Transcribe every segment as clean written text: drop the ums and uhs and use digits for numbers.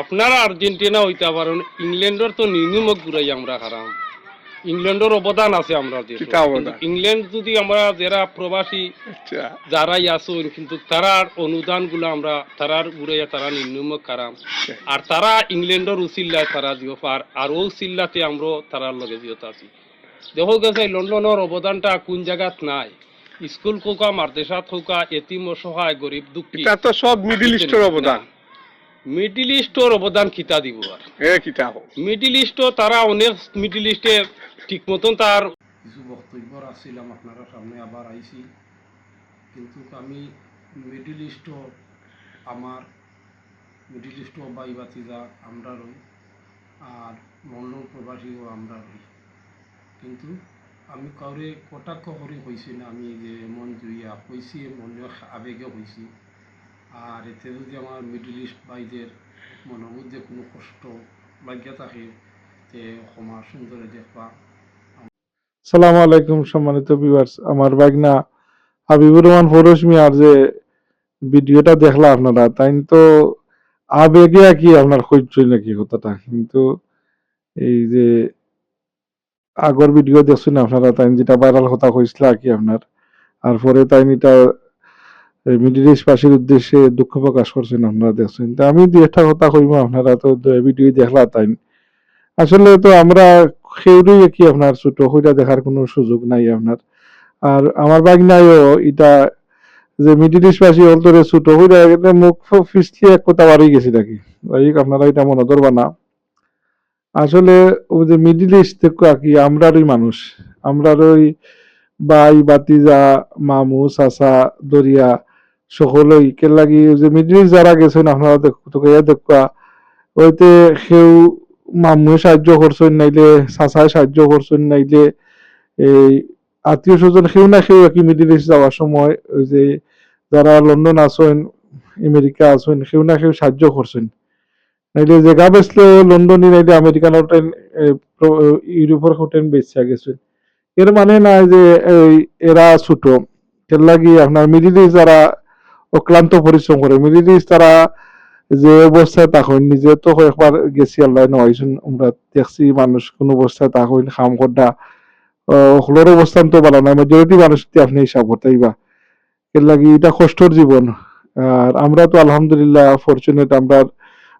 আপনারা আর্জেন্টিনা হইতে পারেন, ইংল্যান্ডের তো নির্নিমক ঘুরাই আমরা হারাম। ইংল্যান্ডের অবদান আছে আমরা দেশ, কিন্তু ইংল্যান্ড যদি আমরা যারা প্রবাসী যারাই আসুন, কিন্তু তারার অনুদান গুলো আমরা তারার ঘুরাইয়া তারা নির্নিমক হারাম। আর তারা ইংল্যান্ডের উচিল্লায় তারা দিও পার, আর ও চিল্লাতে আমরা তারার লগে দিওতে আছি। দেখো গেছে লন্ডনের অবদানটা কোন জায়গাত নাই। স্কুল খোকা, মাদ্রাসাত খোকা, এতিম অসহায় গরিব দুঃখী, এটা তো সব মিডল ইস্টের অবদান। মিডিল ইস্টর অবদান কিতা দিব আর মিডিল ইস্টও তারা অনেক মিডিল ইস্টে ঠিক মতন তার কিছু বক্তব্য আসছিলাম আপনারা সামনে আবার আইছি, কিন্তু আমি মিডিল ইস্টও আমার মিডিল ইস্টও বাই বাতিজা আমরা রই, আর লন্ডন প্রবাসীও আমরা রই। কিন্তু আমি কাউরে কটাক্ষ করে হয়েছি না, আমি যে মন জুইয়া হয়েছি মনে আবেগে হয়েছি। আর এতে যদি আমার মিডল ইস্ট ভাইদের মনের মধ্যে কোনো কষ্ট লাগিয়া থাকে, তে ক্ষমা সুন্দরে দেখবা। সালামু আলাইকুম সম্মানিত ভিউয়ার্স। আমার বাগনা হাবিবুর রহমান ফরোজ মিয়ার যে ভিডিওটা দেখলা আপনারা, তাই তো আবেগে কি আপনার হইচই নাকি কথাটা, কিন্তু এই যে আগর ভিডিও দেখছেন আপনারা, তাই যেটা ভাইরাল কথা কইছিল কি আপনার, আর পরে তাই এটা মিডিল ইস্ট বাসীর উদ্দেশ্যে দুঃখ প্রকাশ করছেন আপনারা দেখছেন। তা আমি দুই একটা কথা কইব, আপনারা তো ভিডিও দেখলা। তাই আসলে তো আমরা সেউরই কি আপনার ছোট হইটা দেখার কোনো সুযোগ নাই আপনার। আর আমার বাগনাইও এটা যে মিডিল ইস্ট বাসী অন্তরে ছোট হইটা মুখ ফিসলি এক কথা বাড়ি গেছে নাকি, আপনারা এটা মনে ধরবা না। আসলে ওই যে মিডিল ইস্ট থেকে কি আমরারই মানুষ, আমরারই বাই বাতিজা মামু চাচা দরিয়া সকলেই কে লাগি যে মিডিল ইস্ট যারা গেছেন আপনারা দেখা ওইতে সেও মামুয়ে সাহায্য করছেন, নাইলে চাচায় সাহায্য করছেন, নাইলে এই আত্মীয় স্বজন সেও না সেও একই মিডিল ইস্ট যাওয়ার সময় ওই যে যারা লন্ডন আছেন আমেরিকা আছেন সেও না সেও সাহায্য করছেন, নাইলে জায়গা বেচলে লন্ডনে নাইলে আমেরিকান হোটেল ইউরোপের হোটেল বেচা গেছেন। এর মানে না যে এই এরা ছোট, এর লাগি আপনার মিডিল ইস্ট যারা অক্লান্ত পরিশ্রম করে, মিডিল ইস্ট তারা যে অবস্থায় তখন নিজে তো একবার গেছি আল্লাহ নয়জন আমরা দেখছি মানুষ কোন অবস্থায় তখন খাম করডা হলোর অবস্থান তো বাড়া না, মেজরিটি মানুষ আপনি হিসাব করতেইবা। এর লাগি এটা কষ্টর জীবন। আর আমরা তো আলহামদুলিল্লাহ ফরচুনেট, আমরা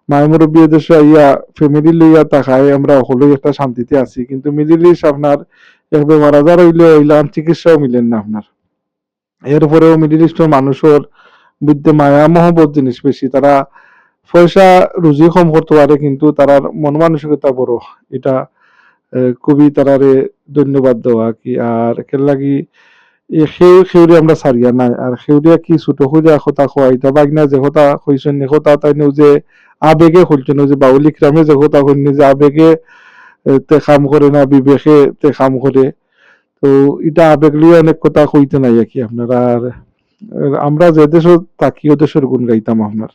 মায় মুরব্বী দেশে ইয়া ফ্যামিলি লইয়া তাকায় আমরা হলেই একটা শান্তিতে আছি। কিন্তু মিডিল ইস্ট আপনার এক বেমার আজার হইলে ওইলাম চিকিৎসাও মিলেন না আপনার। এরপরেও মিডিল ইস্টের মানুষের মধ্যে মায়া মহব্বত জিনিস বেশি, তারা পয়সা রুজি কম করতে পারে কিন্তু তারার মন মানসিকতা বড়। এটা খুবই তারারে ধন্যবাদ দেওয়া কি। আর এর লাগি সেউরি আমরা সারিয়া নাই। আর সেউরিয়া কি ছোট হইয়া কথা খোয়া এটা বাগনা যে কথা কইছেন কথা তাই যে আবেগে খুলছেন, যে বাউলি গ্রামে যে কথা কইনি যে আবেগে তে কাম করে না বিবেকে তে কাম করে। তো এটা আবেগ লিয়ে অনেক কথা কইতে নাই কি আপনারা। আর আমরা যে দেশ থাকি ও দেশের গুণ গাইতাম আপনার।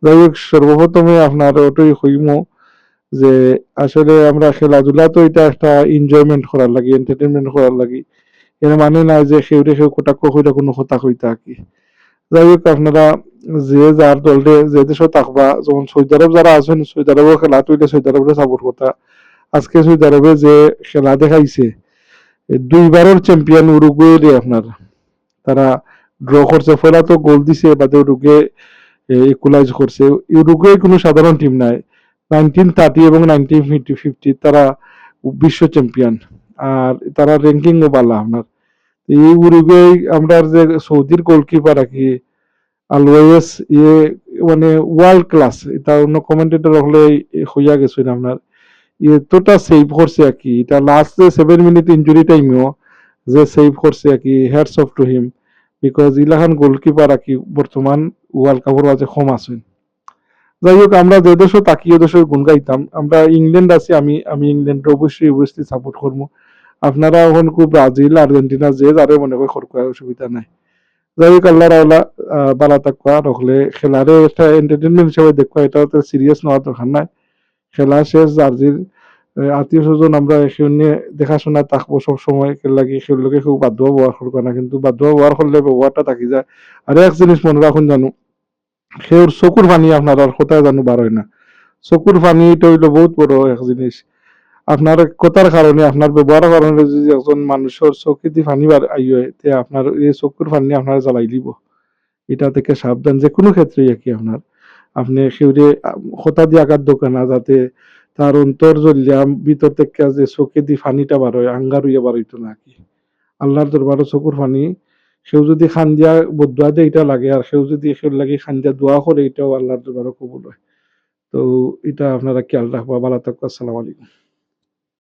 যাই হোক, সর্বপ্রথমে আপনার ওটাই হইমো যে আসলে আমরা খেলাধুলা তো এটা একটা এনজয়মেন্ট করার লাগি, এন্টারটেনমেন্ট করার লাগি। এর মানে না যে সেউরে সেউ কটাক্ষ কইরা কোনো কথা কইতা কি। যাই হোক, আপনারা যে যার দলরে যে দেশে থাকবা, যেমন সৌদি আরব যারা আছেন সৌদি আরবের খেলা তৈলে সৌদি আরবের সাপোর্ট করতা। আজকে সৌদি আরবে যে খেলা দেখাইছে, দুইবারের চ্যাম্পিয়ন উরুগুয়ে রে আপনার, তারা ড্র করছে, ফলা তো গোল দিছে বাদে উরুগুয়ে ইকুলাইজ করছে। উরুগুয়ে কোনো সাধারণ টিম নাই, 1930 এবং 1950 তারা বিশ্ব চ্যাম্পিয়ন। আর তারা র্যাঙ্কিং ও ভালো আপনার। এই উরুগুয়ে আমরা যে সৌদির গোলকিপার আর কি আলওয়েস ইয়ে মানে ওয়ার্ল্ড ক্লাস, এটা অন্য কমেন্টেটর হলে হইয়া গেছেন আপনার। এতটা সেভ করছে আর কি, এটা লাস্ট যে 7 মিনিট ইঞ্জুরি টাইমেও যে সেভ করছে আর কি, hats off to him. Because ইলাখান গোলকিপার আর কি বর্তমান ওয়ার্ল্ড কাপের মাঝে কম আছেন। যাই হোক, আমরা যে দেশও তাকিয়ে দেশের গুণ গাইতাম। আমরা ইংল্যান্ড আছি, আমি ইংল্যান্ডের অবশ্যই সাপোর্ট করবো। আপনারা এখন খুব ব্রাজিল আর্জেন্টিনা যে যারে মনে করে খরকায় অসুবিধা নাই। যাই হোক, আল্লাহর আওলা বালা থাকুয়া রখলে খেলারে একটা এন্টারটেনমেন্ট হিসেবে দেখবা, এটা সিরিয়াস নেওয়ার দরকার নাই। খেলা শেষ, জার্জির আত্মীয় স্বজন আমরা এখানে দেখাশোনা থাকবো সব সময়। লাগি সেগুলোকে খুব বাধ্য ব্যবহার করবো না, কিন্তু বাধ্য ব্যবহার করলে ব্যবহারটা থাকি যায়। আর এক জিনিস মনে রাখুন জানো, সেওর চকুর পানি আপনার আর কোথায় জানো বার হয় না। চকুর পানি এটা হইলো বহুত বড় এক জিনিস। আপনার কথার কারণে আপনার ব্যবহারের কারণে যদি একজন মানুষের চোখে দিয়ে পানি আইয়ে তে আপনার এই চকুর পানি আপনার জ্বালাই দিব। এটা থেকে সাবধান যে কোনো ক্ষেত্রেই একই আপনার। আপনি সেউরে হতা দিয়ে আঘাত দোকানা যাতে তার অন্তর জ্বলিয়া ভিতর থেকে যে চোখে দিয়ে পানিটা বার হয় আঙ্গার হইয়া বার হইতো না কি। আল্লাহর দরবারে চকুর পানি সেও যদি খান দিয়া বদুয়া দেয় এটা লাগে আর সেও যদি সেও লাগে খান দিয়া দোয়া করে এটাও আল্লাহর দরবারে কবুল হয়। তো এটা আপনারা খেয়াল রাখবা। ভালো থাকবা। আসসালামু আলাইকুম।